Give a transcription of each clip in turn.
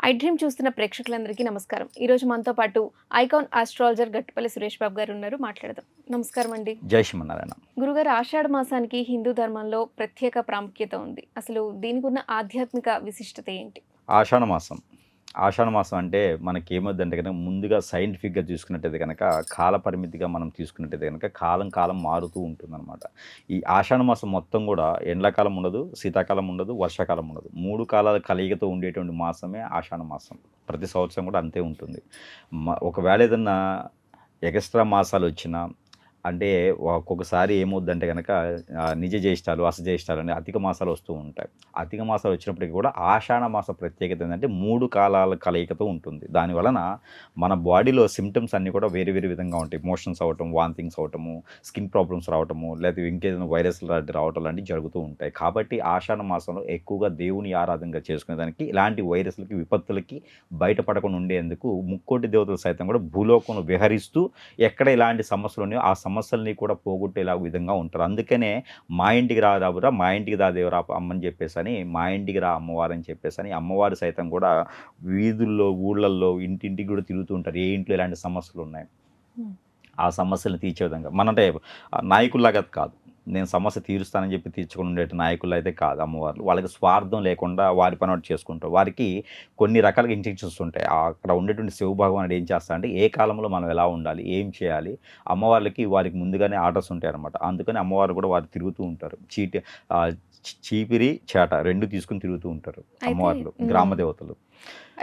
I dream చూస్తున్న ప్రేక్షకులందరికీ నమస్కారం. ఈరోజు మనతో పాటు ఐకాన్ ఆస్ట్రాలజర్ గట్టుపల్లి సురేష్ బాబు గారు ఉన్నారు. మాట్లాడదాం. నమస్కారం అండి. జై శ్రీమన్నారాయణ. గురుగారు, ఆషాఢ మాసానికి హిందూ ధర్మంలో ప్రత్యేక ప్రాముఖ్యత ఉంది. అసలు దీనికి ఉన్న ఆధ్యాత్మిక విశిష్టత ఏంటి? ఆషాఢ మాసం. ఆషాఢ మాసం అంటే మనకి ఏమవుద్దంటే కనుక ముందుగా సైంటిఫిక్గా చూసుకున్నట్టయితే కనుక కాల పరిమితిగా మనం తీసుకున్నట్టయితే కనుక కాలం మారుతూ ఉంటుందన్నమాట. ఈ ఆషాఢ మాసం మొత్తం కూడా ఎండాకాలం ఉండదు, శీతాకాలం ఉండదు, వర్షాకాలం ఉండదు. 3 కాలాల కలయికతో ఉండేటువంటి మాసమే ఆషాఢ మాసం. ప్రతి సంవత్సరం కూడా అంతే ఉంటుంది. ఒకవేళ ఏదన్నా ఎక్స్ట్రా మాసాలు వచ్చినా అంటే ఒక్కొక్కసారి ఏమవుద్దంటే కనుక నిజ జ్యేష్ఠాలు, అసజ్యేష్ఠాలు అని అధిక మాసాలు వస్తూ ఉంటాయి. అధిక మాసాలు వచ్చినప్పటికీ కూడా ఆషాఢ మాస ప్రత్యేకత ఏంటంటే 3 కాలాల కలయికతో ఉంటుంది. దానివలన మన బాడీలో సిమ్టమ్స్ అన్నీ కూడా వేరే వేరే విధంగా ఉంటాయి. మోషన్స్ అవ్వటం, వాంతింగ్స్ అవ్వటము, స్కిన్ ప్రాబ్లమ్స్ రావటము, లేదా ఇంకేదైనా వైరస్లు రావటం లాంటివి జరుగుతూ ఉంటాయి. కాబట్టి ఆషాఢ మాసంలో ఎక్కువగా దేవుని ఆరాధనగా చేసుకునేదానికి ఇలాంటి వైరస్లకి, విపత్తులకి బయటపడకుండా ఉండేందుకు ముక్కోటి దేవతలు సైతం కూడా భూలోకంలో విహరిస్తూ ఎక్కడ ఇలాంటి సమస్యలు ఉన్నాయో ఆ సమస్యల్ని కూడా పోగొట్టేలా విధంగా ఉంటారు. అందుకనే మా ఇంటికి రాదురా, మా ఇంటికి రాదేవరా అమ్మని చెప్పేసి, మా ఇంటికి రా అమ్మవారు అని చెప్పేసి అమ్మవారు సైతం కూడా వీధుల్లో, ఊళ్ళల్లో, ఇంటింటికి కూడా తిరుగుతూ ఉంటారు. ఏ ఇంట్లో ఇలాంటి సమస్యలు ఉన్నాయి ఆ సమస్యలను తీర్చే విధంగా. మనంటే నాయకుల్లాగా కాదు, నేను సమస్య తీరుస్తానని చెప్పి తీర్చుకుని ఉండే నాయకులు అయితే కాదు అమ్మవార్లు. వాళ్ళకి స్వార్థం లేకుండా వారి పని వాటి చేసుకుంటారు. వారికి కొన్ని రకాలుగా ఇన్స్ట్రక్షన్స్ ఉంటాయి. అక్కడ ఉండేటువంటి శివ భగవానుడు ఏం చేస్తారంటే ఏ కాలంలో మనం ఎలా ఉండాలి, ఏం చేయాలి, అమ్మవార్లకి వారికి ముందుగానే ఆర్డర్స్ ఉంటాయి అనమాట. అందుకని అమ్మవారు కూడా వారు తిరుగుతూ ఉంటారు. చీపిరి చేట 2 తీసుకుని తిరుగుతూ ఉంటారు అమ్మవార్లు, గ్రామ దేవతలు.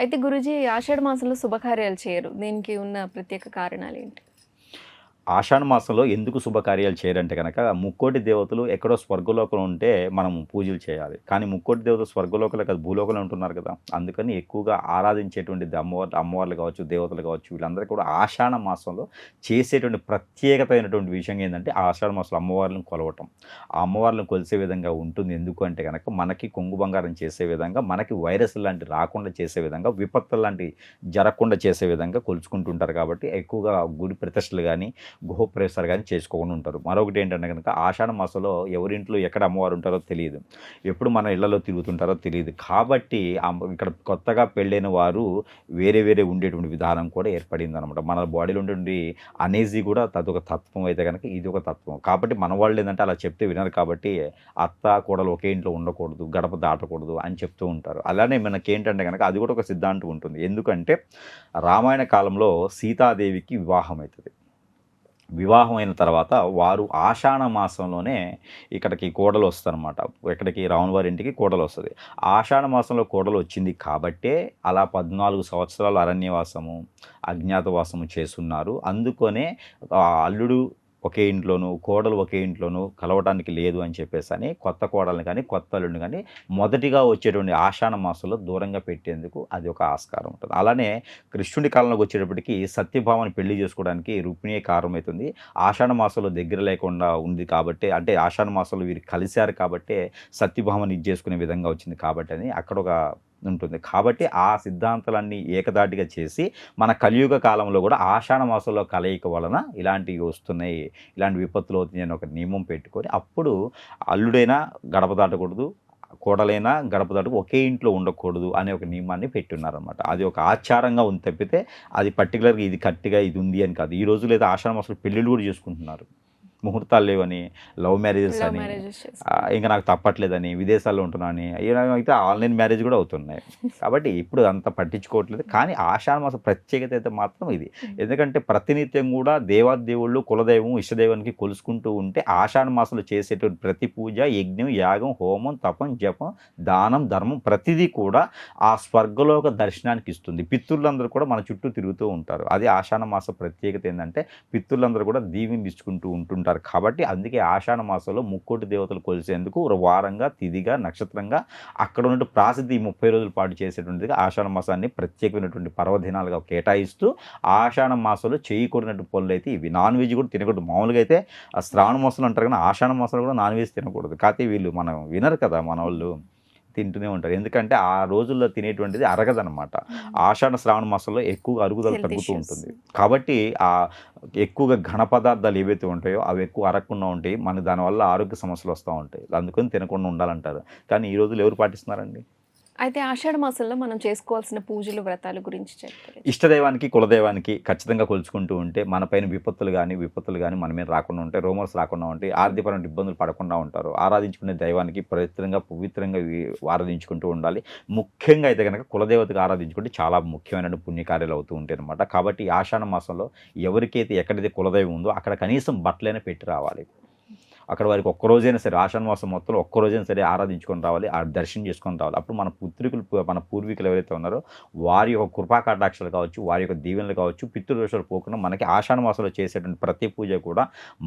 అయితే గురూజీ, ఆషాఢ మాసంలో శుభకార్యాలు చేయరు. దీనికి ఉన్న ప్రత్యేక కారణాలు ఏంటి? ఆషాఢ మాసంలో ఎందుకు శుభకార్యాలు చేయరంటే కనుక ముక్కోటి దేవతలు ఎక్కడో స్వర్గలోకంలో ఉంటే మనం పూజలు చేయాలి. కానీ ముక్కోటి దేవతలు స్వర్గలోకంలో కాదు, భూలోకంలో ఉంటున్నారు కదా. అందుకని ఎక్కువగా ఆరాధించేటువంటి అమ్మవార్లు కావచ్చు, దేవతలు కావచ్చు, వీళ్ళందరూ కూడా ఆషాఢ మాసంలో చేసేటువంటి ప్రత్యేకతమైనటువంటి విషయం ఏంటంటే ఆషాఢ మాసంలో అమ్మవార్లను కొలవటం. ఆ అమ్మవార్లను కొలిసే విధంగా ఉంటుంది. ఎందుకు అంటే కనుక మనకి కొంగు బంగారం చేసే విధంగా, మనకి వైరస్ లాంటి రాకుండా చేసే విధంగా, విపత్తులు లాంటివి జరగకుండా చేసే విధంగా కొలుచుకుంటుంటారు. కాబట్టి ఎక్కువగా గుడి ప్రతిష్టలు కానీ, గృహప్రవేశాలు కానీ చేసుకోకుండా ఉంటారు. మరొకటి ఏంటంటే కనుక ఆషాఢ మాసంలో ఎవరింట్లో ఎక్కడ అమ్మవారు ఉంటారో తెలియదు, ఎప్పుడు మన ఇళ్లలో తిరుగుతుంటారో తెలియదు. కాబట్టి ఇక్కడ కొత్తగా పెళ్ళైన వారు వేరే వేరే ఉండేటువంటి విధానం కూడా ఏర్పడింది అనమాట. మన బాడీలో ఉండేటువంటి అనేజీ కూడా అదొక తత్వం అయితే కనుక ఇది ఒక తత్వం. కాబట్టి మన వాళ్ళు ఏంటంటే అలా చెప్తే వినరు. కాబట్టి అత్త కోడలు ఒకే ఇంట్లో ఉండకూడదు, గడప దాటకూడదు అని చెప్తూ ఉంటారు. అలానే మనకి ఏంటంటే కనుక అది కూడా ఒక సిద్ధాంతం ఉంటుంది. ఎందుకంటే రామాయణ కాలంలో సీతాదేవికి వివాహం అవుతుంది. వివాహం అయిన తర్వాత వారు ఆషాఢ మాసంలోనే ఇక్కడికి కోడలు వస్తారనమాట. ఇక్కడికి రావణ వారి ఇంటికి కోడలు వస్తుంది. ఆషాఢ మాసంలో కోడలు వచ్చింది కాబట్టే అలా 14 సంవత్సరాలు అరణ్యవాసము, అజ్ఞాతవాసము చేస్తున్నారు. అందుకనే అల్లుడు ఒకే ఇంట్లోనూ, కోడలు ఒకే ఇంట్లోనూ కలవటానికి లేదు అని చెప్పేసి కొత్త కోడల్ని కానీ, కొత్త అల్లుడిని కానీ మొదటిగా వచ్చేటువంటి ఆషాఢ మాసంలో దూరంగా పెట్టేందుకు అది ఒక ఆస్కారం ఉంటుంది. అలానే కృష్ణుడి కాలంలోకి వచ్చేటప్పటికి సత్యభామని పెళ్లి చేసుకోవడానికి రుక్మిణి కారణమవుతుంది. ఆషాఢ మాసంలో దగ్గర లేకుండా ఉంది కాబట్టి, అంటే ఆషాఢ మాసంలో వీరు కలిశారు కాబట్టి సత్యభామని ఇది చేసుకునే విధంగా వచ్చింది కాబట్టి అని అక్కడ ఒక ఉంటుంది. కాబట్టి ఆ సిద్ధాంతాలన్నీ ఏకదాటిగా చేసి మన కలియుగ కాలంలో కూడా ఆషాఢ మాసంలో కలయిక వలన ఇలాంటివి వస్తున్నాయి, ఇలాంటి విపత్తులు అవుతున్నాయి అని ఒక నియమం పెట్టుకొని అప్పుడు అల్లుడైనా గడప దాటకూడదు, కోడలైనా గడప దాటుకు ఒకే ఇంట్లో ఉండకూడదు అనే ఒక నియమాన్ని పెట్టున్నారనమాట. అది ఒక ఆచారంగా ఉంది తప్పితే అది పర్టికులర్గా ఇది కరెక్ట్గా ఇది ఉంది అని కాదు. ఈ రోజు లేదా ఆషాఢ మాసంలో పెళ్ళిళ్ళు కూడా చేసుకుంటున్నారు. ముహూర్తాలు లేవని, లవ్ మ్యారేజెస్ అని, ఇంకా నాకు తప్పట్లేదని, విదేశాల్లో ఉంటున్నాను అయితే ఆన్లైన్ మ్యారేజ్ కూడా అవుతున్నాయి. కాబట్టి ఇప్పుడు అంత పట్టించుకోవట్లేదు. కానీ ఆషాఢ మాసం ప్రత్యేకత అయితే మాత్రం ఇది. ఎందుకంటే ప్రతినిత్యం కూడా దేవాదేవుళ్ళు, కులదైవం, ఇష్టదైవానికి కొలుసుకుంటూ ఉంటే ఆషాఢ మాసంలో చేసేటువంటి ప్రతి పూజ, యజ్ఞం, యాగం, హోమం, తపం, జపం, దానం, ధర్మం ప్రతిదీ కూడా ఆ స్వర్గలోక దర్శనానికి ఇస్తుంది. పితృలందరూ కూడా మన చుట్టూ తిరుగుతూ ఉంటారు. అది ఆషాఢ మాస ప్రత్యేకత ఏంటంటే పితృలందరూ కూడా దీవించుకుంటూ ఉంటుంటారు. కాబట్టి అందుకే ఆషాఢ మాసంలో ముక్కోటి దేవతలు కొలిసేందుకు వారంగా, తిథిగా, నక్షత్రంగా అక్కడ ఉన్నట్టు ప్రాసిద్ధి 30 రోజుల పాటు చేసేటువంటిది ఆషాఢ మాసాన్ని ప్రత్యేకమైనటువంటి పర్వదినాలుగా కేటాయిస్తూ ఆషాఢ మాసంలో చేయకూడనటువంటి పనులు అయితే ఇవి. నాన్ వెజ్ కూడా తినకూడదు. మామూలుగా అయితే శ్రావణ మాసంలో అంటారు కానీ ఆషాఢ మాసంలో కూడా నాన్ వెజ్ తినకూడదు. కాకపోతే వీళ్ళు మనం వినరు కదా, మన వాళ్ళు తింటూనే ఉంటారు. ఎందుకంటే ఆ రోజుల్లో తినేటువంటిది అరగదనమాట. ఆషాఢ శ్రావణ మాసంలో ఎక్కువగా అరుగుదల తగ్గుతూ ఉంటుంది. కాబట్టి ఆ ఎక్కువగా ఘన పదార్థాలు ఏవైతే ఉంటాయో అవి ఎక్కువ అరగకుండా ఉంటాయి. మనకి దానివల్ల ఆరోగ్య సమస్యలు వస్తూ ఉంటాయి. అందుకని తినకుండా ఉండాలంటారు. కానీ ఈ రోజులు ఎవరు పాటిస్తున్నారండి? అయితే ఆషాఢ మాసంలో మనం చేసుకోవాల్సిన పూజలు వ్రతాల గురించి చెప్తారు. ఇష్టదైవానికి కులదైవానికి ఖచ్చితంగా కొలుచుకుంటూ ఉంటే మన పైన విపత్తులు కానీ మన మీద రాకుండా ఉంటాయి, రూమర్స్ రాకుండా ఉంటాయి, ఆర్థికపరమైన ఇబ్బందులు పడకుండా ఉంటారు. ఆరాధించుకునే దైవానికి పవిత్రంగా ఆరాధించుకుంటూ ఉండాలి. ముఖ్యంగా అయితే కనుక కులదేవతకు ఆరాధించుకుంటే చాలా ముఖ్యమైన పుణ్యకార్యాలు అవుతూ ఉంటాయి అనమాట. కాబట్టి ఈ ఆషాఢ మాసంలో ఎవరికైతే ఎక్కడైతే కులదైవం ఉందో అక్కడ కనీసం బట్టలైనా పెట్టి రావాలి. అక్కడ వారికి ఒక్కరోజైనా సరే ఆషాఢ మాసం మొత్తంలో ఒక్కరోజైనా సరే ఆరాధించుకొని రావాలి, ఆ దర్శనం చేసుకొని రావాలి. అప్పుడు మన పూర్వీకులు ఎవరైతే ఉన్నారో వారి యొక్క కృపా కటాక్షాలు కావచ్చు, వారి యొక్క దీవెనలు కావచ్చు, పితృదోషాలు పోకుండా మనకి ఆషాఢ మాసంలో చేసేటువంటి ప్రతి పూజ కూడా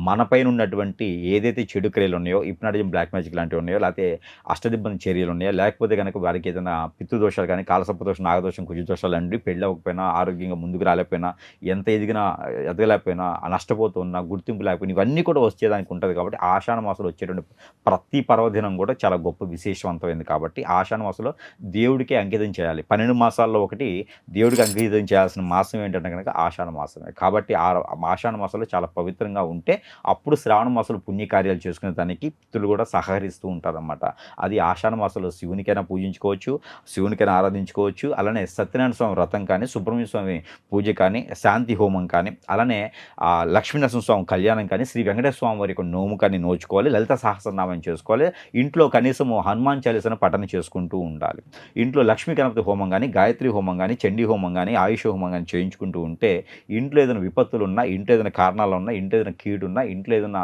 మన పైన ఉన్నటువంటి ఏదైతే చెడు క్రియలు ఉన్నాయో, హిప్నాటిజం, బ్లాక్ మ్యాజిక్ లాంటివి ఉన్నాయో, లేకపోతే అష్టదిబ్బంది చర్యలు ఉన్నాయో, లేకపోతే కనుక వారికి ఏదైనా పితృదోషాలు కానీ, కాలసర్పదోషం, నాగదోషం, కుజదోషాలు లాంటివి పెళ్ళి అవ్వకపోయినా, ఆరోగ్యంగా ముందుకు రాలేకపోయినా, ఎంత ఎదగలేకపోయినా, నష్టపోతున్నా, గుర్తింపు లేకపోయినా, ఇవన్నీ కూడా వచ్చేదానికి ఉంటుంది. కాబట్టి ఆషాఢ మాసంలో వచ్చేటువంటి ప్రతి పర్వదినం కూడా చాలా గొప్ప విశేషవంతమైంది. కాబట్టి ఆషాఢ మాసంలో దేవుడికే అంకితం చేయాలి. 12 మాసాల్లో ఒకటి దేవుడికి అంకితం చేయాల్సిన మాసం ఏంటంటే కనుక ఆషాఢ మాసమే. కాబట్టి ఆషాఢ మాసంలో చాలా పవిత్రంగా ఉంటే అప్పుడు శ్రావణ మాసంలో పుణ్యకార్యాలు చేసుకునే దానికి పితృలు కూడా సహకరిస్తూ ఉంటారన్నమాట. అది ఆషాఢ మాసంలో శివునికైనా పూజించుకోవచ్చు, శివునికైనా ఆరాధించుకోవచ్చు. అలానే సత్యనారాయణ స్వామి వ్రతం కానీ, సుబ్రహ్మణ్య స్వామి పూజ కానీ, శాంతి హోమం కానీ, అలానే లక్ష్మీనరసింహ స్వామి కళ్యాణం కానీ, శ్రీ వెంకటేశ్వర స్వామి వారి యొక్క నోము కానీ నోచుకోవాలి, లలిత సహస్రనామం చేసుకోవాలి. ఇంట్లో కనీసము హనుమాన్ చాలీసాను పఠన చేసుకుంటూ ఉండాలి. ఇంట్లో లక్ష్మీ గణపతి హోమం కానీ, గాయత్రి హోమం కానీ, చండీ హోమం కానీ, ఆయుష హోమం కానీ చేయించుకుంటూ ఉంటే ఇంట్లో ఏదైనా విపత్తులు ఉన్నా, ఇంట్లో ఏదైనా కారణాలు ఉన్నా, ఇంట్లో ఏదైనా కీడున్నా, ఇంట్లో ఏదైనా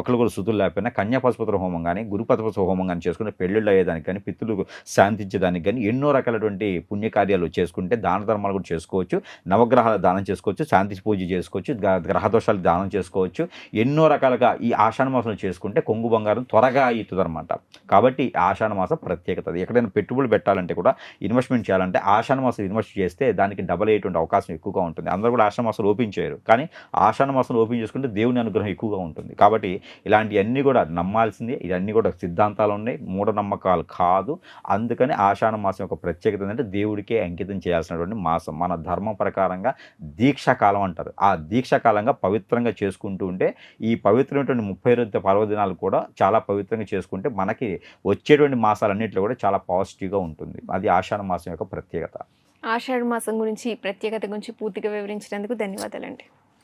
ఒకరికొకరు శుతులు లేకపోయినా కన్యాపశుపత్ర హోమం కానీ, గురుపతిపత్ర హోమం కానీ చేసుకుంటే పెళ్ళిళ్ళు అయ్యేదానికి కానీ, పితృలకు శాంతించేదానికి కానీ ఎన్నో రకాలటువంటి పుణ్యకార్యాలు చేసుకుంటే దాన ధర్మాలు కూడా చేసుకోవచ్చు, నవగ్రహాల దానం చేసుకోవచ్చు, శాంతి పూజ చేసుకోవచ్చు, గ్రహదోషాలు దానం చేసుకోవచ్చు. ఎన్నో రకాలుగా ఈ ఆషాఢ మాసంలో చేసుకుంటే కొంగు బంగారం త్వరగా అవుతుంది అనమాట. కాబట్టి ఆషాఢ మాసం ప్రత్యేకత. ఎక్కడైనా పెట్టుబడులు పెట్టాలంటే కూడా, ఇన్వెస్ట్మెంట్ చేయాలంటే ఆషాఢ మాసం ఇన్వెస్ట్ చేస్తే దానికి డబల్ అయ్యేటువంటి అవకాశం ఎక్కువగా ఉంటుంది. అందరూ కూడా ఆషాఢ మాసం ఓపెన్ చేయరు, కానీ ఆషాఢ మాసం ఓపెన్ చేసుకుంటే దేవుని అనుగ్రహం ఎక్కువగా ఉంటుంది. కాబట్టి ఇలాంటివన్నీ కూడా నమ్మాల్సిందే. ఇవన్నీ కూడా సిద్ధాంతాలు ఉన్నాయి, మూఢనమ్మకాలు కాదు. అందుకని ఆషాఢ మాసం యొక్క ప్రత్యేకత ఏంటంటే దేవుడికే అంకితం చేయాల్సినటువంటి మాసం. మన ధర్మం ప్రకారంగా దీక్షాకాలం అంటారు. ఆ దీక్షాకాలంగా పవిత్రంగా చేసుకుంటూ ఉంటే ఈ పవిత్రమైనటువంటి 32 పర్వదినాలు కూడా చాలా పవిత్రంగా చేసుకుంటే మనకి వచ్చేటువంటి మాసాలన్నింటిలో కూడా చాలా పాజిటివ్గా ఉంటుంది. అది ఆషాఢ మాసం యొక్క ప్రత్యేకత. ఆషాఢ మాసం గురించి, ప్రత్యేకత గురించి పూర్తిగా వివరించినందుకు ధన్యవాదాలండి.